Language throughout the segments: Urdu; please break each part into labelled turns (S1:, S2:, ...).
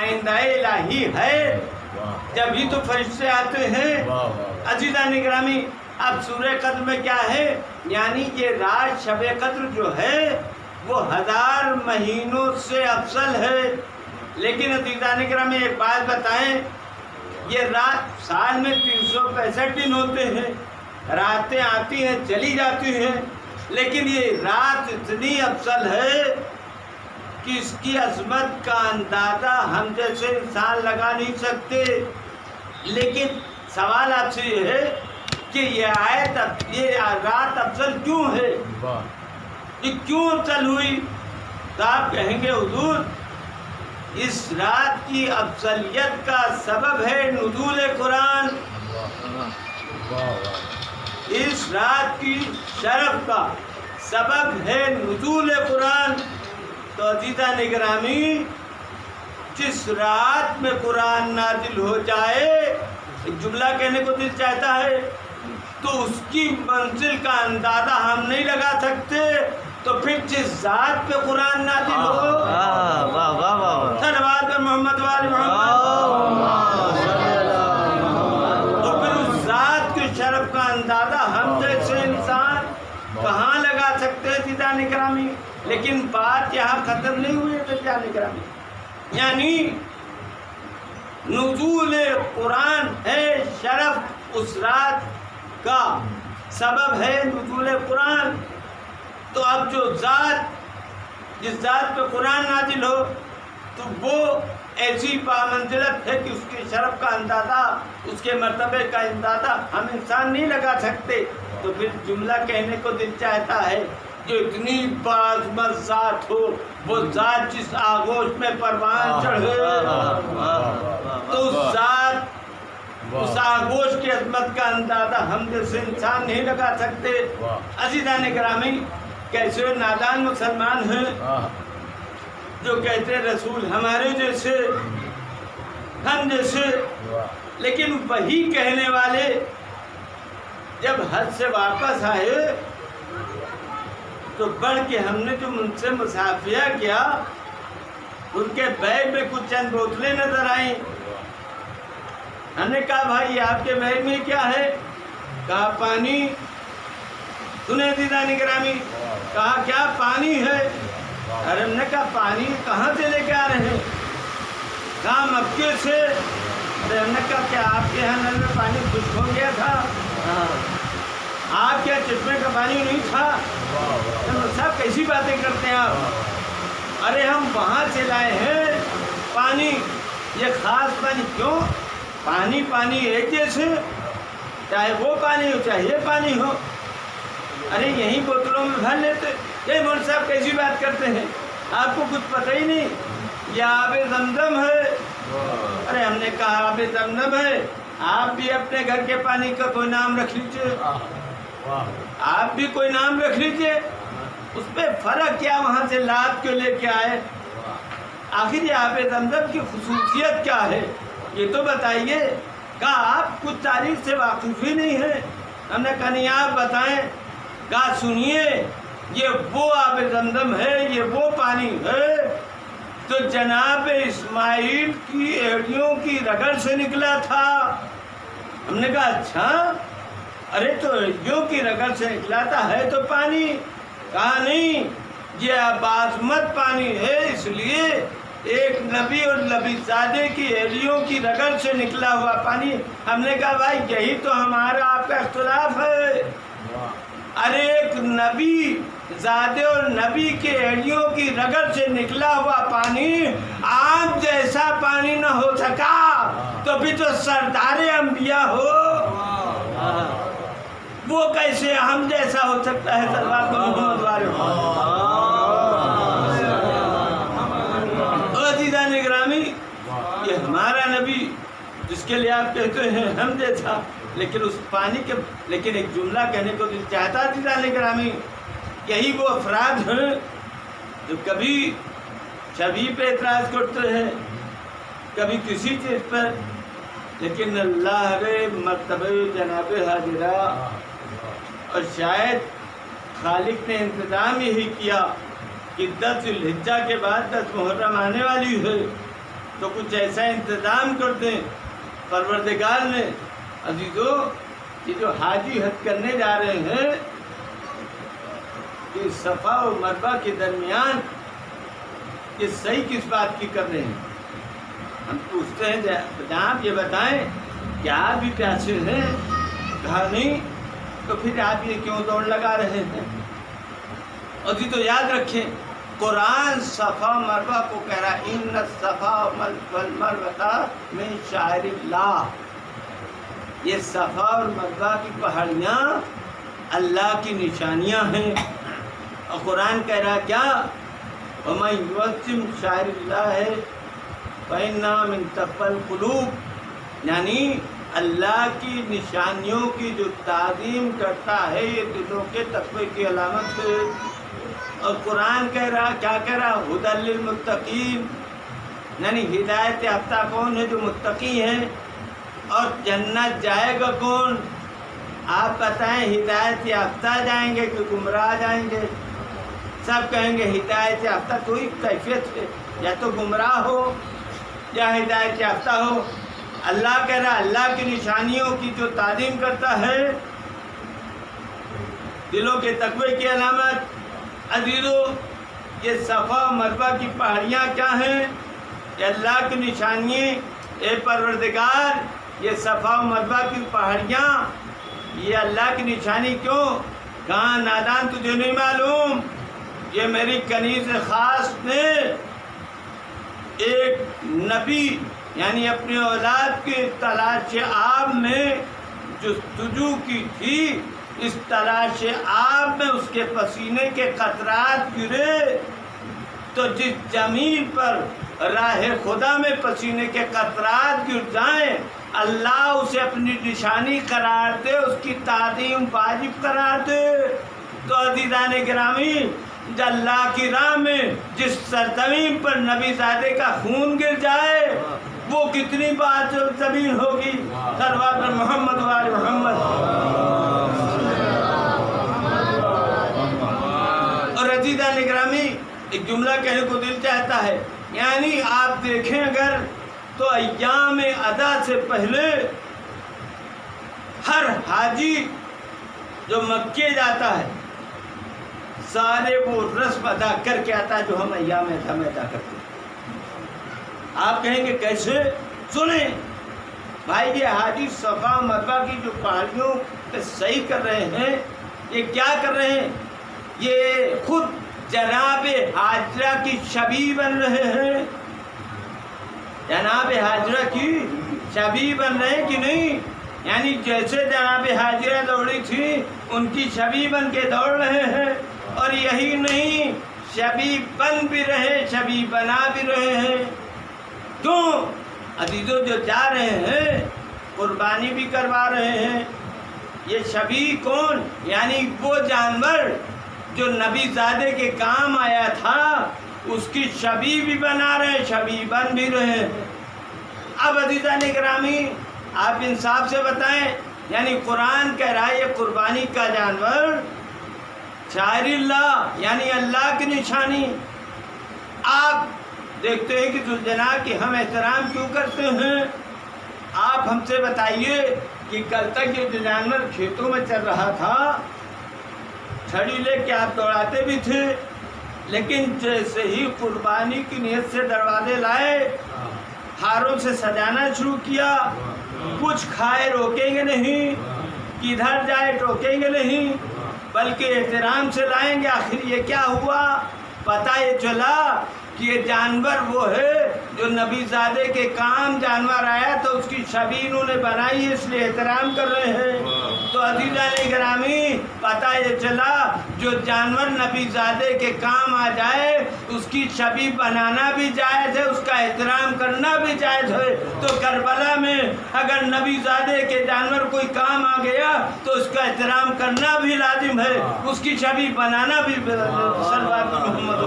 S1: نمائندہ الہی ہے، جبھی تو فرشتے آتے ہیں۔ عزیزان گرامی، اب سورہ قدر میں کیا ہے؟ یعنی یہ رات شب قدر جو ہے وہ 1000 مہینوں سے افضل ہے۔ لیکن عزیزان گرامی ایک بات بتائیں، یہ رات سال میں 365 دن ہوتے ہیں، راتیں آتی ہیں چلی جاتی ہیں، لیکن یہ رات اتنی افضل ہے کہ اس کی عظمت کا اندازہ ہم جیسے انسان لگا نہیں سکتے۔ لیکن سوال آپ سے یہ ہے کہ یہ رات افضل کیوں ہے؟ یہ کیوں افضل ہوئی؟ تو آپ کہیں گے حضور اس رات کی افضلیت کا سبب ہے نزول قرآن، اس رات کی شرف کا سبب ہے نزول قرآن۔ تو عزیزان گرامی، جس رات میں قرآن نازل ہو جائے، ایک جملہ کہنے کو دل چاہتا ہے، تو اس کی منزل کا اندازہ ہم نہیں لگا سکتے۔ تو پھر جس ذات پہ قرآن نازل ہو، صلوات محمد وآل محمد، تو پھر اس ذات کے شرف کا اندازہ ہم جیسے انسان کہاں لگا سکتے ہیں عزیزان گرامی؟ لیکن بات یہاں ختم نہیں ہوئی ہے عزیزان گرامی، یعنی نزول قرآن ہے شرف، اس رات کا سبب ہے نزول قرآن۔ تو اب جو ذات، جس ذات پہ قرآن نازل ہو، تو وہ ایسی بامنزلت ہے کہ اس کے شرف کا اندازہ، اس کے مرتبے کا اندازہ ہم انسان نہیں لگا سکتے۔ تو پھر جملہ کہنے کو دل چاہتا ہے، جو اتنی باعظمت ذات ہو، وہ ذات جس آغوش میں پروان چڑھے، تو اس ذات، اس آغوش کی عظمت کا اندازہ ہم جیسے انسان نہیں لگا سکتے۔ عزیزان گرامی، کیسے نادان مسلمان ہیں جو کہتے ہیں رسول ہمارے جیسے، ہم جیسے، لیکن وہی کہنے والے جب حج سے واپس آئے تو بڑھ کے ہم نے جو ان سے مصافحہ کیا، ان کے بیگ میں کچھ چند بوتلیں نظر آئیں۔ ہم نے کہا بھائی آپ کے بیگ میں کیا ہے؟ کہا پانی۔ سنیں عزیزان گرامی، کہا کیا پانی ہے؟ اور ہم نے کہا پانی کہاں سے لے کے آ رہے ہیں؟ کہا مکے سے۔ اور ہم نے کہا کیا آپ کے یہاں نل میں پانی خشک ہو گیا تھا؟ آپ کیا چشمے کا پانی نہیں تھا؟ صاحب کیسی باتیں کرتے ہیں آپ؟ ارے ہم وہاں سے لائے ہیں پانی، یہ خاص پانی۔ کیوں؟ پانی پانی ایک جیسے، چاہے وہ پانی ہو چاہے یہ پانی ہو۔ ارے یہیں بوتلوں میں بھر لیتے۔ یہ مول صاحب کیسی بات کرتے ہیں؟ آپ کو کچھ پتہ ہی نہیں، یہ آب زمزم ہے۔ ارے ہم نے کہا آب زمزم ہے، آپ بھی اپنے گھر کے پانی کا کوئی نام رکھ لیجئے، آپ بھی کوئی نام رکھ لیجئے۔ اس پہ فرق کیا؟ وہاں سے لاد کے لے کے آئے۔ آخر یہ آب زمزم کی خصوصیت کیا ہے یہ تو بتائیے۔ کہا آپ کچھ تاریخ سے واقف ہی نہیں ہیں۔ ہم نے کہا نہیں آپ بتائیں۔ کہا سنیے، یہ وہ آب زمزم ہے، یہ وہ پانی ہے تو جناب اسماعیل کی ایڑیوں کی رگڑ سے نکلا تھا۔ ہم نے کہا اچھا، ارے تو ایڑیوں کی رگڑ سے نکلا تھا، ہے تو پانی؟ کہا نہیں، یہ باعظمت پانی ہے، اس لیے ایک نبی اور نبی زادے کی ایڑیوں کی رگڑ سے نکلا ہوا پانی۔ ہم نے کہا بھائی یہی تو ہمارا آپ کا اختلاف ہے۔ ارے ایک نبی زادے اور نبی کے ایڑیوں کی رگڑ سے نکلا ہوا پانی آم جیسا پانی نہ ہو سکا تو بھی تو سردار انبیاء ہو، وہ کیسے ہم جیسا ہو سکتا ہے؟ صلوات محمد والے عزیزان گرامی، یہ ہمارا نبی جس کے لیے آپ کہتے ہیں ہم جیسا، لیکن اس پانی کے، لیکن ایک جملہ کہنے کو دل چاہتا ہے عزیزان گرامی، یہی وہ افراد ہیں جو کبھی شبی پہ اعتراض کرتے ہیں، کبھی کسی چیز پر، لیکن اللہ رے مرتبہ جناب حاضرہ، اور شاید خالق نے انتظام یہی کیا کہ 10 ذوالحجہ کے بعد 10 محرم آنے والی ہے، تو کچھ ایسا انتظام کر دیں پروردگار نے۔ عزیزو، یہ جو حاجی حج کرنے جا رہے ہیں، یہ صفا اور مروہ کے درمیان یہ صحیح کس بات کی کر رہے ہیں؟ ہم پوچھتے ہیں جناب یہ بتائیں کہ آپ بھی پیاسے ہیں، کہا نہیں، تو پھر آپ یہ کیوں دوڑ لگا رہے ہیں؟ اور جی تو یاد رکھیں، قرآن صفا مروہ کو کہہ رہا ہے ان الصفا والمروہ من شعائر اللہ۔ یہ صفا اور مروہ کی پہاڑیاں اللہ کی نشانیاں ہیں، اور قرآن کہہ رہا کیا؟ وَمَن يُعَظِّمْ شَعَائِرَ اللَّهِ فَإِنَّهَا مِن تَقْوَى الْقُلُوبِ، یعنی اللہ کی نشانیوں کی جو تعظیم کرتا ہے یہ دلوں کے تقوی کی علامت ہے۔ اور قرآن کہہ رہا، کیا کہہ رہا؟ ھدی للمتقین، یعنی ہدایت یافتہ کون ہے؟ جو متقی ہیں۔ اور جنت جائے گا کون؟ آپ بتائیں، ہدایت یافتہ جائیں گے کہ گمراہ جائیں گے؟ سب کہیں گے ہدایت یافتہ، کوئی کیفیت ہے، یا تو گمراہ ہو یا ہدایت یافتہ ہو۔ اللہ کہہ رہا اللہ کی نشانیوں کی جو تعظیم کرتا ہے دلوں کے تقوی کی علامت۔ عزیزو، یہ صفا و مروہ کی پہاڑیاں کیا ہیں؟ یہ اللہ کی نشانیاں۔ اے پروردگار، یہ صفا و مروہ کی پہاڑیاں یہ اللہ کی نشانی کیوں؟ کہاں نادان تجھے نہیں معلوم؟ یہ میری کنیز خاص نے ایک نبی یعنی اپنی اولاد کی تلاش آب میں جستجو کی تھی، اس تلاش آب میں اس کے پسینے کے قطرات گرے، تو جس زمین پر راہ خدا میں پسینے کے قطرات گر جائیں اللہ اسے اپنی نشانی قرار دے، اس کی تعظیم واجب قرار دے۔ تو عزیزان گرامی، اللہ کی راہ میں جس سرزمین پر نبی زادے کا خون گر جائے وہ کتنی بات زمین ہوگی؟ صلوات محمد و آل محمد۔ اور عزیزان گرامی، ایک جملہ کہنے کو دل چاہتا ہے، یعنی آپ دیکھیں اگر تو ایام ادا سے پہلے ہر حاجی جو مکے جاتا ہے سارے وہ رسم ادا کر کے آتا ہے جو ہم ایام ادا میں ادا کرتے ہیں۔ آپ کہیں گے کیسے؟ سنیں بھائی، یہ حاجی صفا مروہ کی جو پہاڑیوں پہ صحیح کر رہے ہیں، یہ کیا کر رہے ہیں؟ یہ خود جناب حاجرہ کی شبیہ بن رہے ہیں۔ جناب حاجرہ کی شبیہ بن رہے ہیں کہ نہیں؟ یعنی جیسے جناب حاجرہ دوڑی تھی ان کی شبیہ بن کے دوڑ رہے ہیں۔ اور یہی نہیں، شبیہ بن بھی رہے، شبیہ بنا بھی رہے ہیں۔ کیوں؟ عزیزوں، جو جا رہے ہیں قربانی بھی کروا رہے ہیں۔ یہ شبیہ کون؟ یعنی وہ جانور جو نبی زادے کے کام آیا تھا اس کی شبیہ بھی بنا رہے ہیں، شبیہ بن بھی رہے ہیں۔ اب عزیزان گرامی، آپ انصاف سے بتائیں، یعنی قرآن کہہ رہا ہے یہ قربانی کا جانور شاعر اللہ یعنی اللہ کی نشانی۔ آپ دیکھتے ہیں کہ ذوالجلال کی ہم احترام کیوں کرتے ہیں؟ آپ ہم سے بتائیے کہ کل تک یہ جو جانور کھیتوں میں چل رہا تھا چھڑی لے کے آپ دوڑاتے بھی تھے، لیکن جیسے ہی قربانی کی نیت سے دروازے لائے، ہاروں سے سجانا شروع کیا، کچھ کھائے روکیں گے نہیں، کدھر جائے ٹوکیں گے نہیں، بلکہ احترام سے لائیں گے۔ آخر یہ کیا ہوا؟ پتہ یہ چلا کہ یہ جانور وہ ہے جو نبی زادے کے کام جانور آیا تو اس کی شبیہ انہوں نے بنائی، اس لیے احترام کر رہے ہیں۔ تو عزیزان گرامی، پتہ یہ چلا جو جانور نبی زادے کے کام آ جائے اس کی شبیہ بنانا بھی جائز ہے، اس کا احترام کرنا بھی جائز ہے۔ تو کربلا میں اگر نبی زادے کے جانور کوئی کام آ گیا تو اس کا احترام کرنا بھی لازم ہے، اس کی شبیہ بنانا بھی۔ صلوات محمد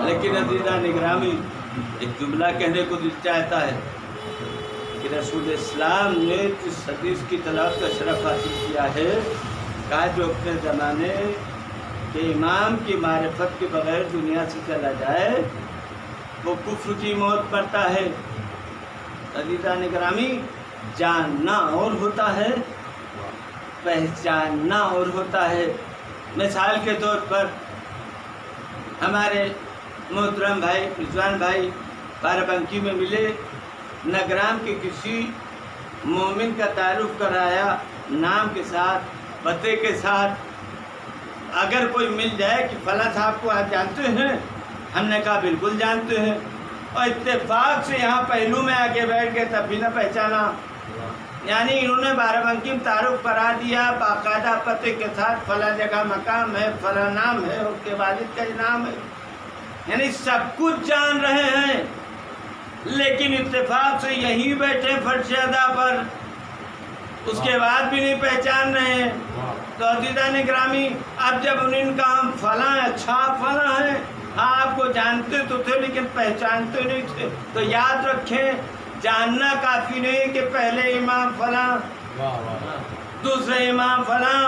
S1: لیکن عزیزان گرامی، ایک جملہ کہنے کو دل چاہتا ہے کہ رسول اسلام نے جس حدیث کی تلاوت کا شرف حاصل کیا ہے، کہا جو اپنے زمانے کے امام کی معرفت کے بغیر دنیا سے چلا جائے وہ کفر کی موت پڑتا ہے۔ عزیزان گرامی، جاننا اور ہوتا ہے، پہچاننا اور ہوتا ہے۔ مثال کے طور پر ہمارے محترم بھائی رضوان بھائی بارہ بنکی میں ملے، نگرام کے کسی مومن کا تعارف کرایا نام کے ساتھ، پتے کے ساتھ۔ اگر کوئی مل جائے کہ فلاں صاحب کو آپ جانتے ہیں، ہم نے کہا بالکل جانتے ہیں، اور اتفاق سے یہاں پہلو میں آگے بیٹھ گئے تب بھی نہ پہچانا۔ یعنی انہوں نے بارہ بنکی میں تعارف کرا دیا باقاعدہ پتے کے ساتھ، فلاں جگہ مقام ہے، فلاں نام ہے، اس کے والد کا نام ہے، یعنی سب کچھ جان رہے ہیں، لیکن اتفاق سے یہیں بیٹھے فرش ادا پر، اس کے بعد بھی نہیں پہچان رہے ہیں۔ تو عزیزان گرامی، اب جب انہیں کہا ہم فلاں اچھا فلاں ہیں، ہاں آپ کو جانتے تو تھے لیکن پہچانتے نہیں تھے، تو یاد رکھیں جاننا کافی نہیں کہ پہلے امام فلاں دوسرے امام فلاں،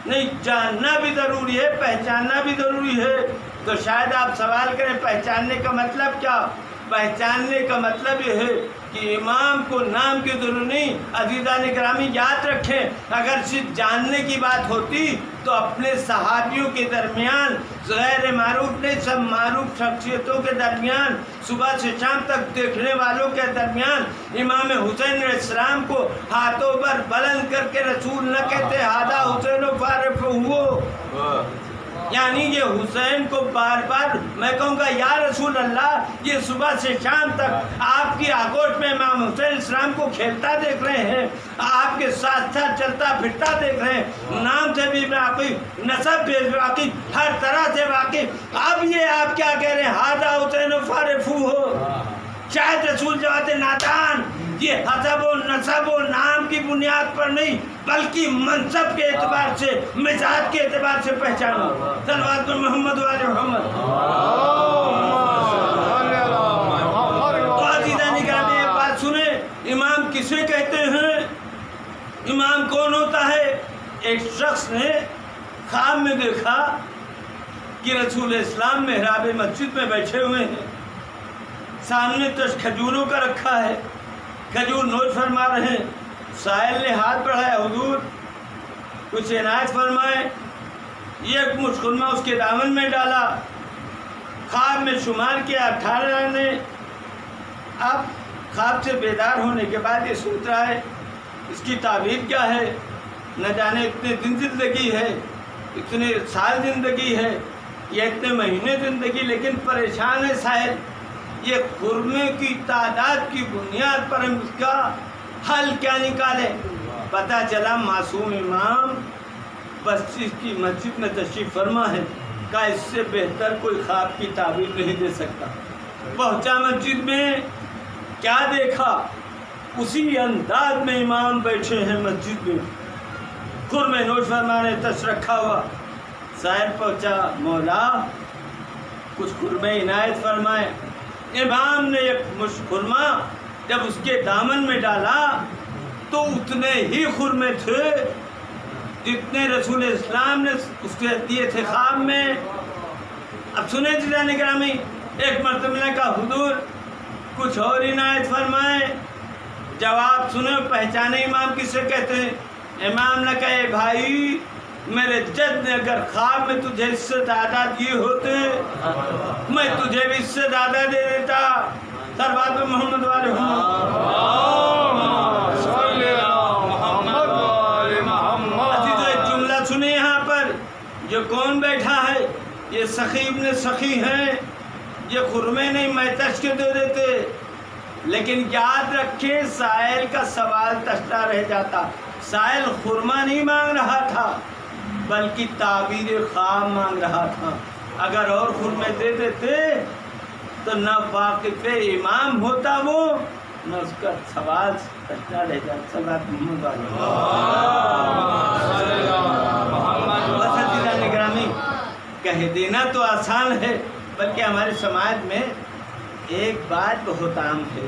S1: نہیں، جاننا بھی ضروری ہے، پہچاننا بھی ضروری ہے۔ تو شاید آپ سوال کریں پہچاننے کا مطلب کیا؟ پہچاننے کا مطلب یہ ہے کہ امام کو نام کی ضرورت نہیں۔ عزیزان گرامی یاد رکھیں، اگر صرف جاننے کی بات ہوتی تو اپنے صحابیوں کے درمیان غیر معروف نہیں، سب معروف شخصیتوں کے درمیان، صبح سے شام تک دیکھنے والوں کے درمیان امام حسین علیہ السلام کو ہاتھوں پر بلند کر کے رسول نہ کہتے ہادہ حسین و فارف ہو، یعنی یہ حسین کو بار بار میں کہوں گا یا رسول اللہ، یہ صبح سے شام تک آپ کی آگوش میں امام حسین السلام کو کھیلتا دیکھ رہے ہیں، آپ کے ساتھ ساتھ چلتا پھرتا دیکھ رہے ہیں، نام سے بھی واقف، نسب بھی واقف، ہر طرح سے واقف، اب یہ آپ کیا کہہ رہے ہیں ہادہ حسین و فارفو ہو؟ شاید رسول جواد نادان یہ حسب و نسب و نام کی بنیاد پر نہیں بلکہ منصب کے اعتبار سے، مزاج کے اعتبار سے پہچانو۔ صلوات پر محمد و آل محمد۔ تو عزیزان گرامی ایک بات سنیں، امام کسے کہتے ہیں؟ امام کون ہوتا ہے؟ ایک شخص نے خواب میں دیکھا کہ رسول اسلام محراب مسجد میں بیٹھے ہوئے ہیں، سامنے تش کھجوروں کا رکھا ہے، کھجور نوش فرما رہے ہیں، سائل نے ہاتھ بڑھایا حضور کچھ عنایت فرمائے، ایک مٹھ خرما اس کے دامن میں ڈالا، خواب میں شمار کیا 18 نے۔ اب خواب سے بیدار ہونے کے بعد یہ سوچ رہا ہے اس کی تعبیر کیا ہے، نہ جانے اتنے دن زندگی ہے، اتنے سال زندگی ہے یا اتنے مہینے زندگی، لیکن پریشان ہے سائل، یہ خرمے کی تعداد کی بنیاد پر ہم اس کا حل کیا نکالیں؟ پتہ چلا معصوم امام بس اس کی مسجد میں تشریف فرما ہے، کہا اس سے بہتر کوئی خواب کی تعبیر نہیں دے سکتا۔ پہنچا مسجد میں، کیا دیکھا؟ اسی انداز میں امام بیٹھے ہیں مسجد میں، خرمے نوش فرمانے تش رکھا ہوا۔ سائل پہنچا، مولا کچھ خرمے عنایت فرمائے۔ امام نے ایک مشت خرما جب اس کے دامن میں ڈالا تو اتنے ہی خرمے تھے جتنے رسول اسلام نے اس کے دیے تھے خواب میں۔ اب سنیں جزان گرامی، ایک مرتبہ نے کہا حضور کچھ اور عنایت فرمائے، جواب سنیں پہچانے امام کس سے کہتے ہیں؟ امام نے کہے بھائی میرے جد نے اگر خواب میں تجھے اس سے زیادہ دیے ہوتے میں تجھے بھی اس سے زیادہ دے دیتا۔ صلوات پر محمد و آل محمد۔ عزیزو ایک جملہ سنیں یہاں پر، جو کون بیٹھا ہے؟ یہ سخی ابن سخی ہیں، یہ خرمے نہیں میں تش کے دے دیتے، لیکن یاد رکھیں سائل کا سوال تشتا رہ جاتا، سائل خرما نہیں مانگ رہا تھا بلکہ تعبیر خواب مانگ رہا تھا۔ اگر اور خرمے دے دیتے تو نہ واقف امام ہوتا وہ، نہ اس کا سوال تشتا رہ جاتا۔ صلوات محمد علیہ گرامی، کہہ دینا تو آسان ہے، بلکہ ہمارے سماج میں ایک بات بہت عام ہے،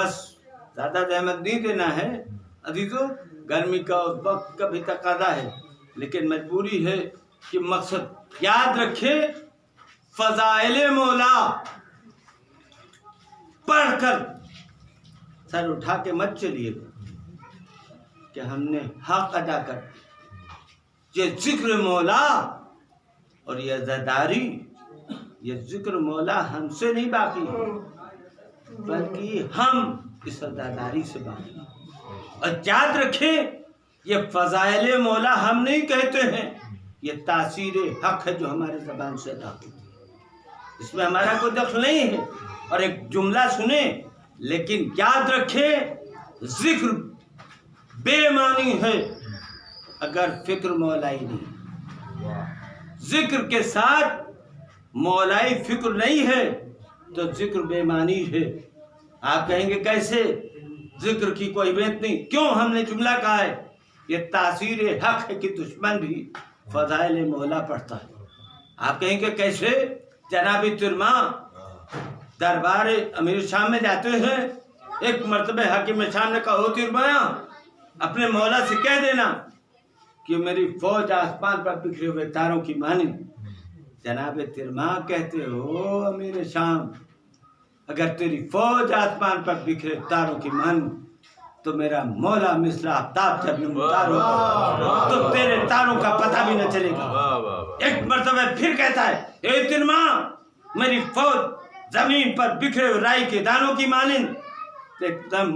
S1: بس زیادہ زحمت نہیں دینا ہے عزیزوں، گرمی کا اس وقت کا بھی تقاضا ہے، لیکن مجبوری ہے کہ مقصد یاد رکھے، فضائل مولا پڑھ کر سر اٹھا کے مت چلیے کہ ہم نے حق ادا کر، یہ ذکر مولا اور یہ عزاداری، یہ ذکر مولا ہم سے نہیں باقی بلکہ ہم اس عزاداری سے باقی۔ اور یاد رکھیں یہ فضائل مولا ہم نہیں کہتے ہیں، یہ تاثیر حق ہے جو ہمارے زبان سے ادا ہوتی ہے، اس میں ہمارا کوئی دخل نہیں ہے۔ اور ایک جملہ سنیں، لیکن یاد رکھیں ذکر بے معنی ہے اگر فکر مولائی نہیں، ذکر کے ساتھ مولائی فکر نہیں ہے تو ذکر بے معنی ہے۔ آپ کہیں گے کیسے؟ ذکر کی کوئی بات نہیں، کیوں ہم نے جملہ کہا ہے؟ یہ تاثیر حق ہے کہ دشمن بھی فضائل مولا پڑھتا ہے۔ آپ کہیں گے کیسے؟ جناب ترما دربار امیر شام میں جاتے ہیں، ایک مرتبہ حاکم شام نے کہا او ترمایا اپنے مولا سے کہہ دینا کہ میری فوج آسمان پر بکھرے ہوئے تاروں کی مانند۔ جناب ترما کہتے ہو امیر شام اگر تیری فوج آسمان پر بکھرے تاروں کی مانند تو میرا مولا مثل آفتاب جب نمودار ہوگا تو تیرے تاروں کا پتہ بھی نہ چلے گا۔ ایک مرتبہ پھر کہتا ہے اے ترما میری فوج زمین پر بکھرے ہوئے رائی کے دانوں کی مانند۔ ایک دم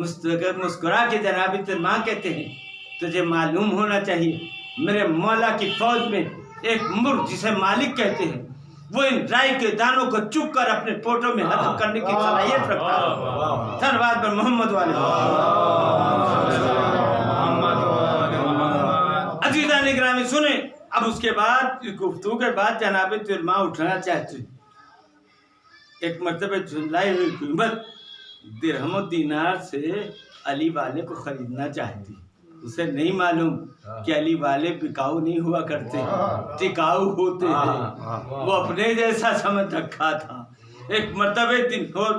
S1: مسکرا کے جناب ترما کہتے ہیں تجھے معلوم ہونا چاہیے میرے مولا کی فوج میں ایک مرغ جسے مالک کہتے ہیں وہ ان رائی کے دانوں کو چک کر اپنے پوٹوں میں ہضم کرنے کی صلاحیت رکھتا ہے۔ سربات پر محمد والے عزیزان گرامی سنیں، اب اس کے بعد گفتگو کے بعد جناب ترما اٹھنا چاہتے ہیں۔ ایک مرتبہ جھنڈائی ہوئی قیمت درہم و دینار سے علی والے کو خریدنا چاہتی، اسے نہیں معلوم کہ علی والے بکاؤ نہیں ہوا کرتے، ٹکاؤ ہوتے ہیں، وہ اپنے جیسا سمجھ رکھا تھا۔ ایک مرتبہ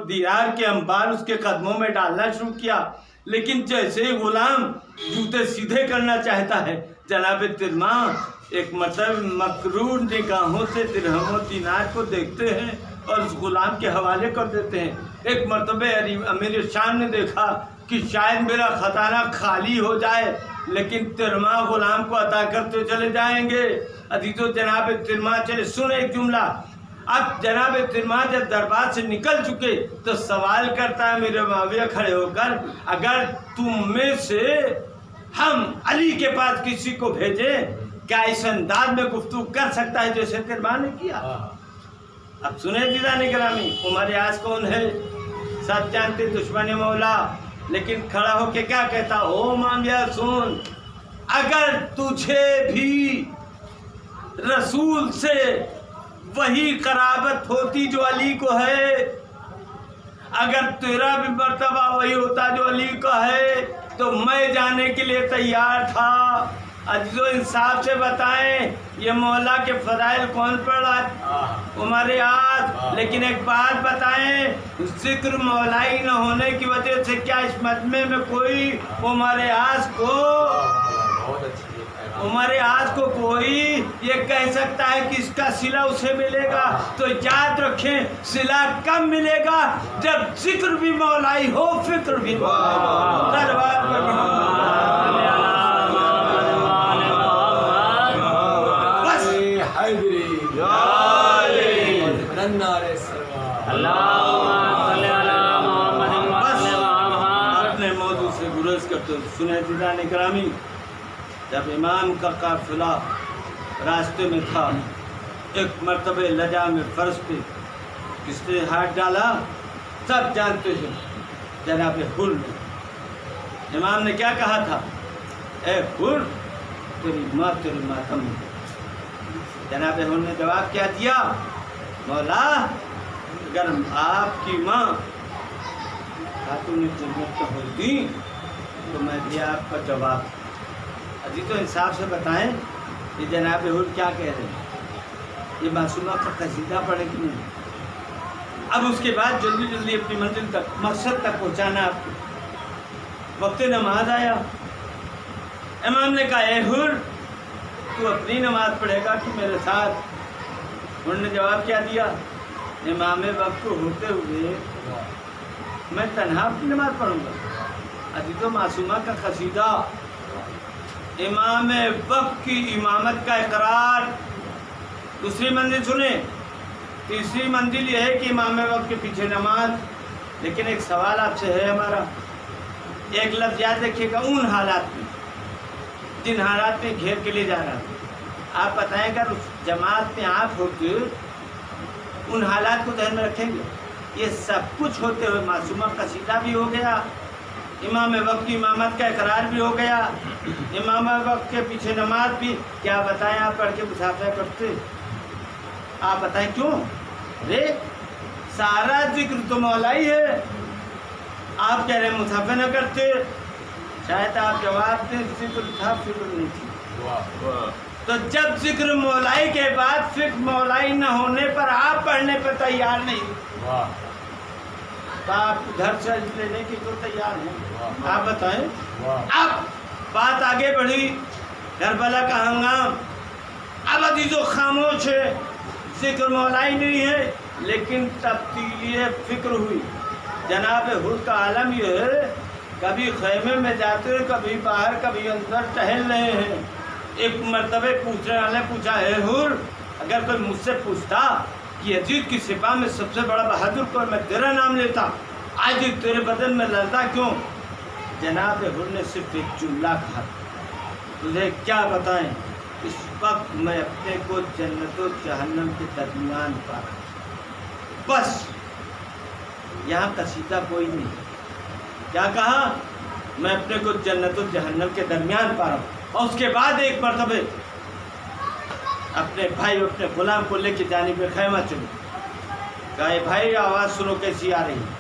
S1: دینار کے انبار اس کے قدموں میں ڈالنا شروع کیا، لیکن جیسے ہی غلام جوتے سیدھے کرنا چاہتا ہے جناب ترما ایک مرتبہ مکرور نگاہوں سے درہم و دینار کو دیکھتے ہیں اور اس غلام کے حوالے کر دیتے ہیں۔ ایک مرتبہ امیر شام نے دیکھا کہ شاید میرا خزانہ خالی ہو جائے لیکن ترما غلام کو عطا کرتے چلے جائیں گے۔ عزیزو جناب ترما چلے سنیں ایک جملہ، اب جناب ترما جب دربار سے نکل چکے تو سوال کرتا ہے میرے معاویہ کھڑے ہو کر اگر تم میں سے ہم علی کے پاس کسی کو بھیجیں کیا اس انداز میں گفتگو کر سکتا ہے جیسے ترما نے کیا؟ اب سنیں عزیزان گرامی، عمر یاس کون ہے؟ سب جانتے دشمن مولا، لیکن کھڑا ہو کے کیا کہتا او معاویہ سن، اگر تجھے بھی رسول سے وہی قرابت ہوتی جو علی کو ہے، اگر تیرا بھی مرتبہ وہی ہوتا جو علی کا ہے تو میں جانے کے لیے تیار تھا۔ عزیزو انصاف سے بتائیں یہ مولا کے فضائل کون پڑھ رہا؟ عمر یاس۔ لیکن ایک بات بتائیں، ذکر مولائی نہ ہونے کی وجہ سے کیا اس مجمع میں کوئی عمر یاس کو کوئی یہ کہہ سکتا ہے کہ اس کا صلہ اسے ملے گا؟ تو یاد رکھیں صلہ کب ملے گا؟ جب ذکر بھی مولائی ہو فکر بھی اپنے موضوع سے گریز کرتے سنیں عزیزان گرامی، جب امام کا قافلہ راستے میں تھا ایک مرتبہ لجام فرض پہ کس نے ہاتھ ڈالا؟ سب جانتے ہیں جناب حر نے۔ امام نے کیا کہا تھا؟ اے حر تیری ماں تیری ماتم۔ جناب حر نے جواب کیا دیا؟ مولا اگر آپ کی ماں خاتون جنت کا ہوتی تو میں دیا آپ کا جواب۔ عزیز و انصاف سے بتائیں یہ جناب حر کیا کہہ رہے ہیں؟ یہ معصومہ کا قصیدہ پڑھے کہ نہیں؟ اب اس کے بعد جلدی جلدی اپنی منزل تک مقصد تک پہنچانا آپ کو۔ وقت نماز آیا، امام نے کہا اے حر تو اپنی نماز پڑھے گا کہ میرے ساتھ؟ انہوں نے جواب کیا دیا، امام وقت کو ہوتے ہوئے میں تنہا اپنی نماز پڑھوں گا؟ عزیز و معصومہ کا قصیدہ، امام وقت کی امامت کا اقرار۔ دوسری منزل سنیں، تیسری منزل یہ ہے کہ امام وقت کے پیچھے نماز۔ لیکن ایک سوال آپ سے ہے ہمارا، ایک لفظ یاد رکھیے گا، ان حالات میں جن حالات میں گھیر کے لے جا رہا تھا، آپ بتائیں اگر اس جماعت میں آپ ہوتے ان حالات کو ذہن میں رکھیں گے؟ یہ سب کچھ ہوتے ہوئے معصومہ قصیدہ بھی ہو گیا، امام وقت کی امامت کا اقرار بھی ہو گیا، امام وقت کے پیچھے نماز بھی۔ کیا بتائیں آپ پڑھ کے مسافہ کرتے؟ آپ بتائیں کیوں؟ ارے سارا ذکر تو مولا ہی ہے، آپ کہہ رہے ہیں مسافہ نہ کرتے۔ شاید آپ جواب دیں ذکر تھا فکر نہیں تھی۔ تو جب ذکر مولائی کے بعد فکر مولائی نہ ہونے پر آپ پڑھنے پر تیار نہیں، تو آپ گھر سے لینے کی تو تیار ہیں؟ آپ بتائیں۔ اب بات آگے بڑھی، کربلا کا ہنگام، اب عزیزو خاموش ہے، ذکر مولائی نہیں ہے، لیکن تبدیلی فکر ہوئی۔ جناب حر کا عالم یہ ہے، کبھی خیمے میں جاتے ہیں، کبھی باہر، کبھی اندر ٹہل رہے ہیں۔ ایک مرتبہ پوچھنے والے پوچھا، اے حر اگر کوئی مجھ سے پوچھتا کہ یزید کی سپاہ میں سب سے بڑا بہادر کون، میں تیرا نام لیتا، آج تیرے بدن میں لرزا کیوں؟ جناب حر نے صرف ایک جملہ کہا، تجھے کیا بتائیں، اس وقت میں اپنے کو جنت و جہنم کے درمیان پا رہا ہوں، بس یہاں قصیدہ کوئی نہیں۔ کیا کہا؟ میں اپنے کو جنت و جہنم کے درمیان پا رہا ہوں۔ اور اس کے بعد ایک مرتبہ اپنے بھائی اپنے غلام کو لے کے جانب خیمہ چلے، کہا اے بھائی آواز سنو کیسی آ رہی ہے؟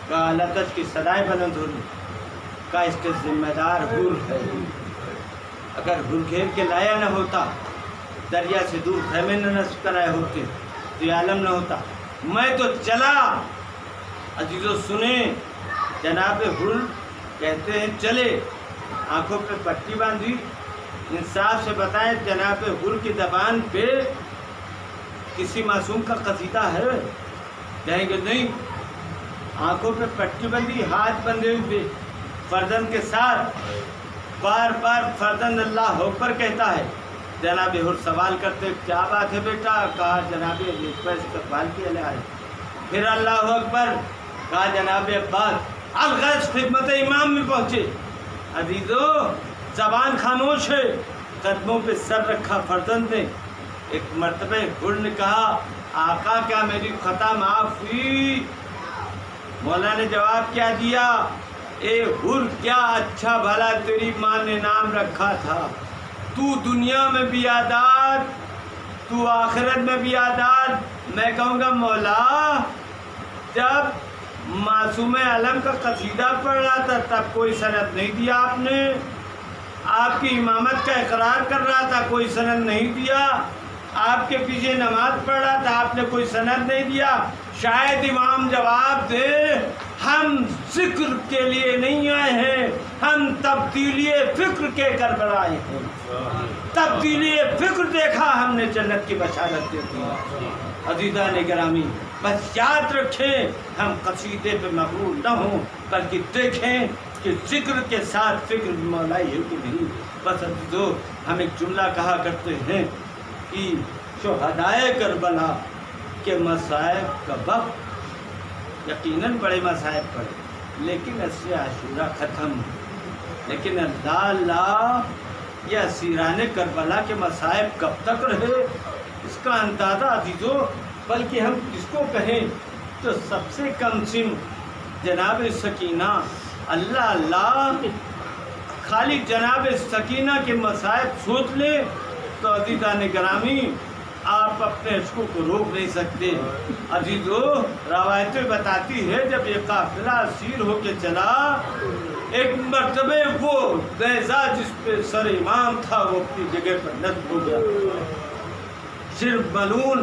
S1: کہا لتش کی صدائیں بلند ہو رہی، کہا اس کے ذمہ دار حر ہے، اگر حر گھیر کے لایا نہ ہوتا، دریا سے دور خیمے نہ نصب کرائے ہوتے تو یہ عالم نہ ہوتا، میں تو چلا۔ عزیزو سنیں، جناب حر کہتے ہیں چلے، آنکھوں پہ پٹی باندھی، انصاف سے بتائیں جناب حر کی زبان پہ کسی معصوم کا قصیدہ ہے؟ کہیں گے نہیں۔ آنکھوں پہ پٹی بندھی، ہاتھ بندھے ہوئے، فرزند کے ساتھ بار بار فرزند اللہ اکبر کہتا ہے۔ جناب حر سوال کرتے کیا بات ہے بیٹا؟ کہا جناب حر استقبال کیا لے آئے۔ پھر اللہ اکبر، کہا جناب عباس الغرض خدمت امام میں پہنچے۔ عزیزو زبان خاموش ہے، قدموں پہ سر رکھا فرزند نے۔ ایک مرتبہ حر نے کہا آقا کیا میری خطا معاف ہوئی؟ مولا نے جواب کیا دیا، اے حر کیا اچھا بھلا تیری ماں نے نام رکھا تھا، تو دنیا میں بھی آزاد، تو آخرت میں بھی آزاد۔ میں کہوں گا مولا جب معصوم علم کا قصیدہ پڑھ رہا تھا تب کوئی سند نہیں دیا آپ نے، آپ کی امامت کا اقرار کر رہا تھا کوئی سند نہیں دیا، آپ کے پیچھے نماز پڑھ رہا تھا آپ نے کوئی سند نہیں دیا۔ شاید امام جواب دے ہم ذکر کے لیے نہیں آئے ہیں، ہم تبدیلی فکر کے کربلا آئے ہیں، تبدیلی فکر دیکھا ہم نے جنت کی بشارت دیکھی۔ عزیزان گرامی بس یاد رکھیں، ہم قصیدے پہ مغرور نہ ہوں بلکہ دیکھیں کہ ذکر کے ساتھ فکر مولائی ہے کہ نہیں۔ بس عزیزو ہم ایک جملہ کہا کرتے ہیں کہ شہدائے کربلا کے مصائب کا وقت یقیناً بڑے مصائب پڑے لیکن اس سے عاشورہ ختم، لیکن اللہ یہ اسیران کربلا کے مصائب کب تک رہے اس کا اندازہ عزیزو، بلکہ ہم اس کو کہیں تو سب سے کم سن جناب سکینہ، اللہ خالی جناب سکینہ کے مصائب سوچ لیں تو عزیزان گرامی آپ اپنے عشقوں کو روک نہیں سکتے۔ عزیزو روایتیں بتاتی ہے جب یہ قافلہ اسیر ہو کے چلا، ایک مرتبہ وہ نیزہ جس پہ سر امام تھا وہ اپنی جگہ پر نصب ہو گیا، صرف ملون